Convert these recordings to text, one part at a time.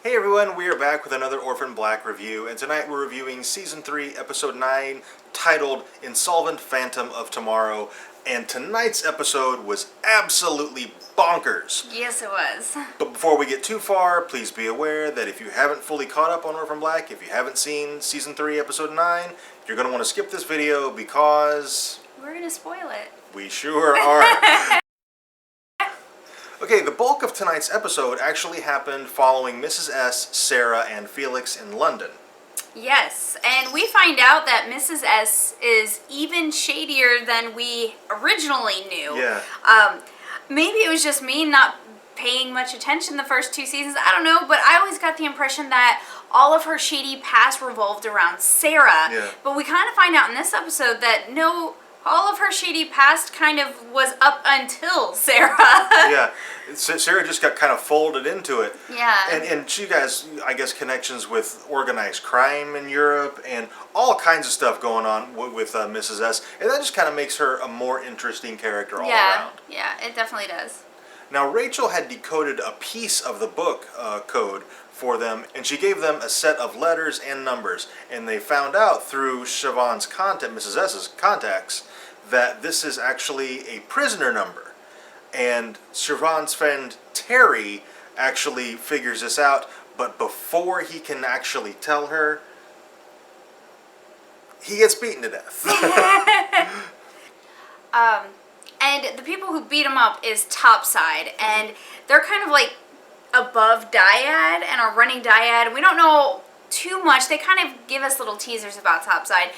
Hey everyone, we are back with another Orphan Black review, and tonight we're reviewing Season 3, Episode 9, titled Insolvent Phantom of Tomorrow, and tonight's episode was absolutely bonkers. Yes, it was. But before we get too far, please be aware that if you haven't fully caught up on Orphan Black, if you haven't seen Season 3, Episode 9, you're going to want to skip this video because... we're going to spoil it. We sure are. Okay, the bulk of tonight's episode actually happened following Mrs. S, Sarah, and Felix in London. Yes, and we find out that Mrs. S is even shadier than we originally knew. Yeah. Maybe it was just me not paying much attention the first two seasons. I don't know, but I always got the impression that all of her shady past revolved around Sarah. Yeah. But we kind of find out in this episode that no, all of her shady past kind of was up until Sarah. Yeah, Sarah just got kind of folded into it. Yeah. And she has, I guess, connections with organized crime in Europe and all kinds of stuff going on with Mrs. S. And that just kind of makes her a more interesting character all around. Yeah, it definitely does. Now, Rachel had decoded a piece of the book code for them, and she gave them a set of letters and numbers. And they found out through Siobhan's contact, Mrs. S's contacts, that this is actually a prisoner number. And Siobhan's friend Terry actually figures this out, but before he can actually tell her, he gets beaten to death. And the people who beat him up is Topside, and they're kind of like above Dyad and are running Dyad. We don't know too much. They kind of give us little teasers about Topside.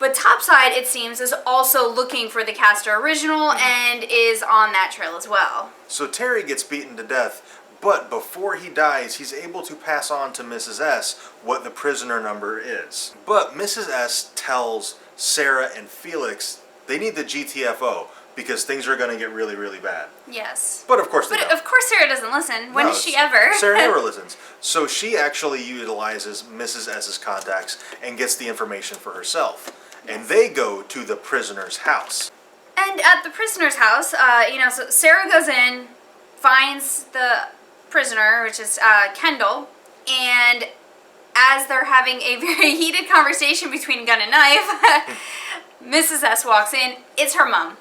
But Topside, it seems, is also looking for the Castor original and is on that trail as well. So Terry gets beaten to death, but before he dies, he's able to pass on to Mrs. S what the prisoner number is. But Mrs. S tells Sarah and Felix they need the GTFO because things are going to get really, really bad. Yes. But of course they don't. But of course Sarah doesn't listen. When No, does she ever? Sarah never listens. So she actually utilizes Mrs. S's contacts and gets the information for herself. And they go to the prisoner's house. And at the prisoner's house, so Sarah goes in, finds the prisoner, which is Kendall, and as they're having a very heated conversation between gun and knife, Mrs. S walks in. It's her mom.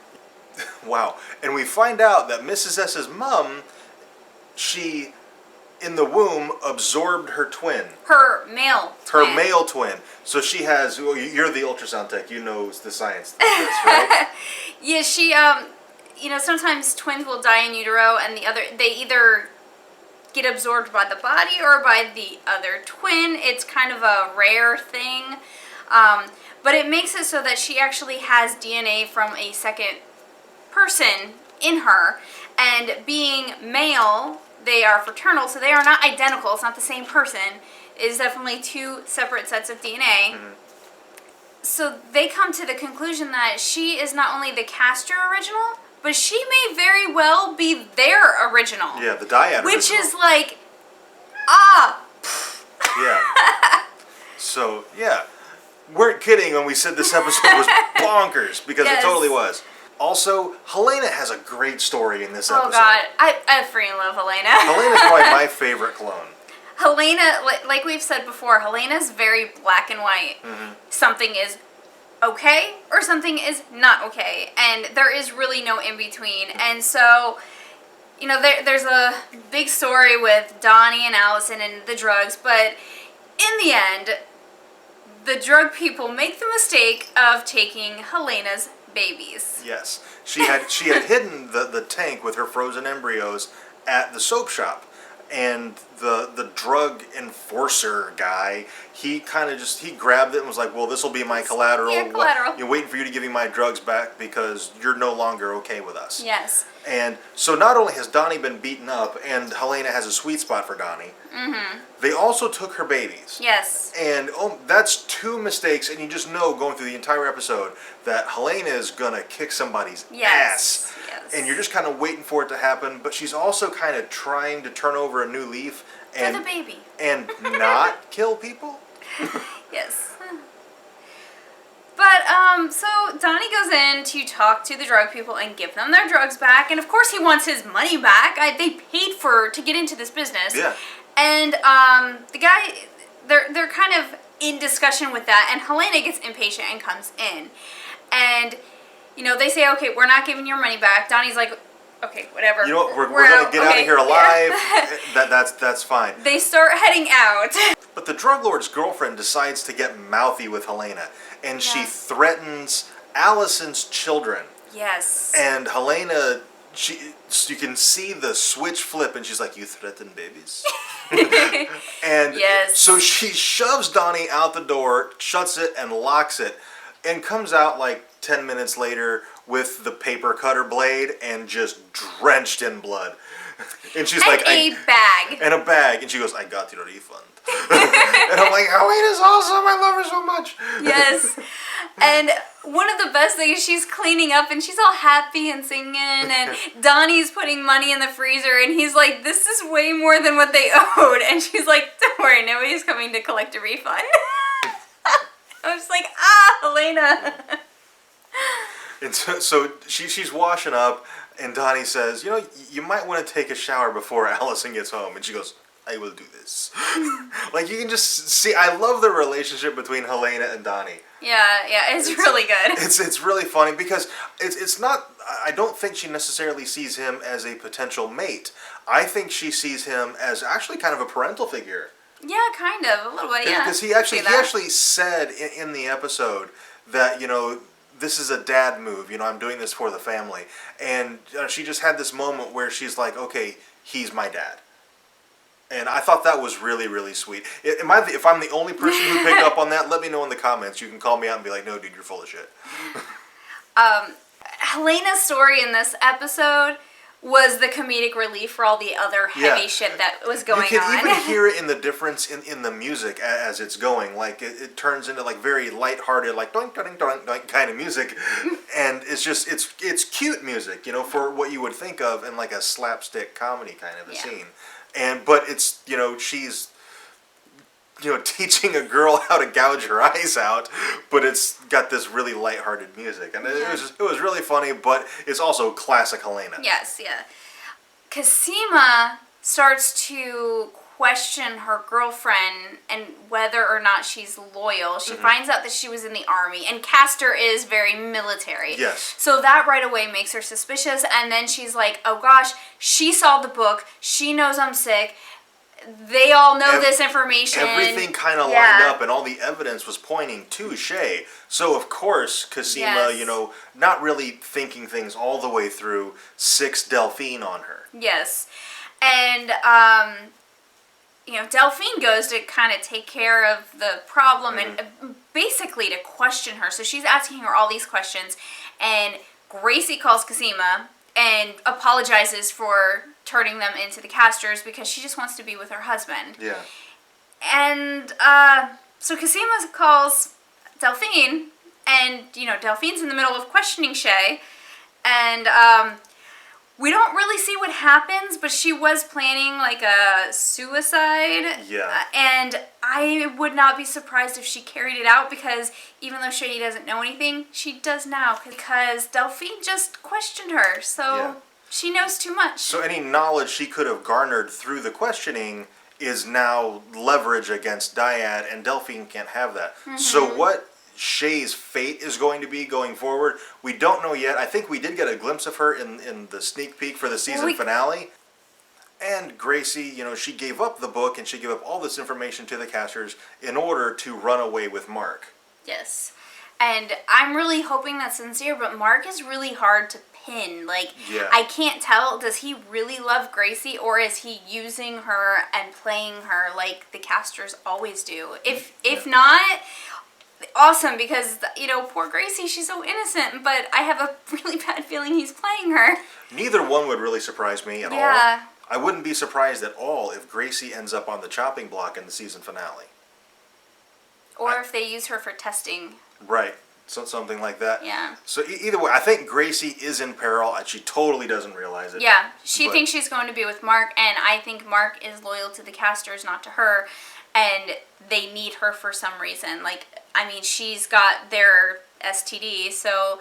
Wow. And we find out that Mrs. S's mom, she, in the womb, absorbed her twin. Her male twin. Her male twin. So she has, well, you're the ultrasound tech, you know the science of this, right? Yeah, she, sometimes twins will die in utero and they either get absorbed by the body or by the other twin. It's kind of a rare thing. But it makes it so that she actually has DNA from a second person in her. And being male, they are fraternal, so they are not identical. It's not the same person. It is definitely two separate sets of DNA. Mm-hmm. So they come to the conclusion that she is not only the Castor original, but she may very well be their original. Yeah, the dyad which original. Is like, Yeah. So, yeah. Weren't kidding when we said this episode was bonkers, because It totally was. Also, Helena has a great story in this episode. Oh God, I freaking love Helena. Helena's probably my favorite clone. Helena, like we've said before, Helena's very black and white. Mm-hmm. Something is okay or something is not okay, and there is really no in between. And so, there's a big story with Donny and Allison and the drugs, but in the end, the drug people make the mistake of taking Helena's babies. Yes. She had hidden the tank with her frozen embryos at the soap shop. And the drug enforcer guy, he grabbed it and was like, well, this will be my collateral. Yeah, collateral. You're waiting for you to give me my drugs back because you're no longer okay with us. Yes. And so not only has Donny been beaten up, and Helena has a sweet spot for Donny, mm-hmm. They also took her babies. Yes. And that's two mistakes, and you just know going through the entire episode that Helena is going to kick somebody's ass. Yes. And you're just kind of waiting for it to happen, but she's also kind of trying to turn over a new leaf. And, for the baby. And not kill people? Yes. But, so Donny goes in to talk to the drug people and give them their drugs back. And, of course, he wants his money back. They paid to get into this business. Yeah. And the guy, they're kind of in discussion with that, and Helena gets impatient and comes in. And, you know, they say, okay, we're not giving your money back. Donnie's like, okay, whatever. You know what, we're going to get out of here alive. Yeah. That's fine. They start heading out. But the drug lord's girlfriend decides to get mouthy with Helena, and she threatens Allison's children. Yes. And Helena, you can see the switch flip, and she's like, "You threaten babies?" And so she shoves Donny out the door, shuts it, and locks it, and comes out like 10 minutes later with the paper cutter blade and just drenched in blood. And she's like, a bag. And a bag. And she goes, "I got your refund." And I'm like, Helena's awesome. I love her so much. Yes. And one of the best things, she's cleaning up and she's all happy and singing, and Donnie's putting money in the freezer, and he's like, this is way more than what they owed. And she's like, don't worry, nobody's coming to collect a refund. I was like, Helena. And so she's washing up, and Donnie says, you know, you might want to take a shower before Allison gets home. And she goes, I will do this. Like, you can just see, I love the relationship between Helena and Donnie. Yeah, it's really good. It's really funny because it's not, I don't think she necessarily sees him as a potential mate. I think she sees him as actually kind of a parental figure. Yeah, kind of, a little bit, yeah. Because he actually said in the episode that, you know, this is a dad move, you know, I'm doing this for the family. And she just had this moment where she's like, okay, he's my dad. And I thought that was really, really sweet. If I'm the only person who picked up on that, let me know in the comments. You can call me out and be like, no, dude, you're full of shit. Helena's story in this episode was the comedic relief for all the other heavy shit that was going on. You can even hear it in the difference in the music as it's going. Like, it turns into, like, very lighthearted, like, doink, doink, doink, doink kind of music. And it's just, it's cute music, you know, for what you would think of in, like, a slapstick comedy kind of a scene. But it's, you know, she's, you know, teaching a girl how to gouge her eyes out, but it's got this really lighthearted music. And it was really funny, but it's also classic Helena. Yes, yeah. Cosima starts to question her girlfriend and whether or not she's loyal. She finds out that she was in the army, and Castor is very military. Yes. So that right away makes her suspicious, and then she's like, oh gosh, she saw the book, she knows I'm sick, they all know this information. Everything kind of lined up, and all the evidence was pointing to Shay. So, of course, Cosima, you know, not really thinking things all the way through, sicks Delphine on her. Yes. And, you know, Delphine goes to kind of take care of the problem and basically to question her. So she's asking her all these questions, and Gracie calls Cosima and apologizes for turning them into the casters because she just wants to be with her husband. Yeah. And so Cosima calls Delphine, and, you know, Delphine's in the middle of questioning Shay, and we don't really see what happens, but she was planning, like, a suicide. Yeah. And I would not be surprised if she carried it out, because even though Shady doesn't know anything, she does now, because Delphine just questioned her, so she knows too much. So any knowledge she could have garnered through the questioning is now leverage against Dyad, and Delphine can't have that. So what Shay's fate is going to be going forward, we don't know yet. I think we did get a glimpse of her in the sneak peek for the season finale. And Gracie, you know, she gave up the book and she gave up all this information to the casters in order to run away with Mark. Yes. And I'm really hoping that's sincere, but Mark is really hard to pin. Like, I can't tell, does he really love Gracie, or is he using her and playing her like the casters always do? If not, awesome, because, you know, poor Gracie, she's so innocent, but I have a really bad feeling he's playing her. Neither one would really surprise me at all. I wouldn't be surprised at all if Gracie ends up on the chopping block in the season finale. Or if they use her for testing. Right. So something like that. Yeah. So either way, I think Gracie is in peril, and she totally doesn't realize it. Yeah. She thinks she's going to be with Mark, and I think Mark is loyal to the casters, not to her, and they need her for some reason. Like, I mean, she's got their STD, so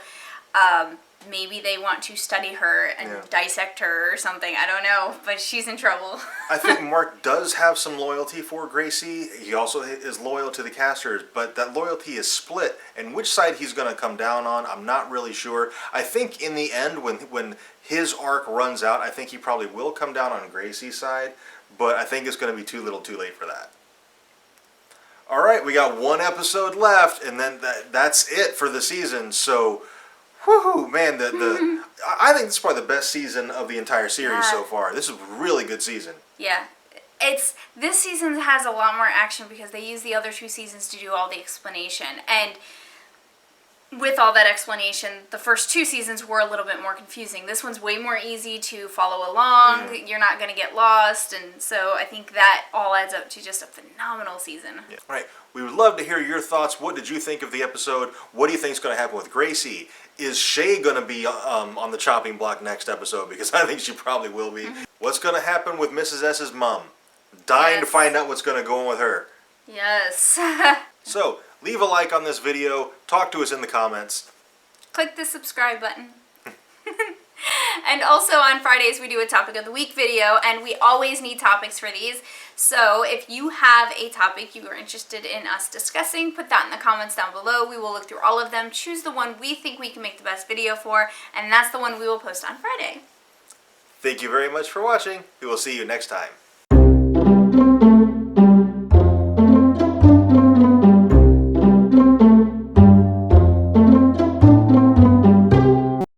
maybe they want to study her and Yeah. dissect her or something. I don't know, but she's in trouble. I think Mark does have some loyalty for Gracie. He also is loyal to the casters, but that loyalty is split. And which side he's going to come down on, I'm not really sure. I think in the end, when his arc runs out, I think he probably will come down on Gracie's side, but I think it's going to be too little too late for that. All right, we got one episode left, and then that's it for the season. So, whoo, man, I think this is probably the best season of the entire series so far. This is a really good season. Yeah. This season has a lot more action because they use the other 2 seasons to do all the explanation. And with all that explanation, the first 2 seasons were a little bit more confusing. This one's way more easy to follow along. Mm. You're not going to get lost. And so I think that all adds up to just a phenomenal season. Yeah. All right. We would love to hear your thoughts. What did you think of the episode? What do you think is going to happen with Gracie? Is Shay going to be on the chopping block next episode? Because I think she probably will be. Mm-hmm. What's going to happen with Mrs. S's mom? Dying to find out what's going to go on with her. Yes. So, leave a like on this video. Talk to us in the comments. Click the subscribe button. And also on Fridays we do a topic of the week video, and we always need topics for these. So if you have a topic you are interested in us discussing, put that in the comments down below. We will look through all of them, choose the one we think we can make the best video for, and that's the one we will post on Friday. Thank you very much for watching. We will see you next time.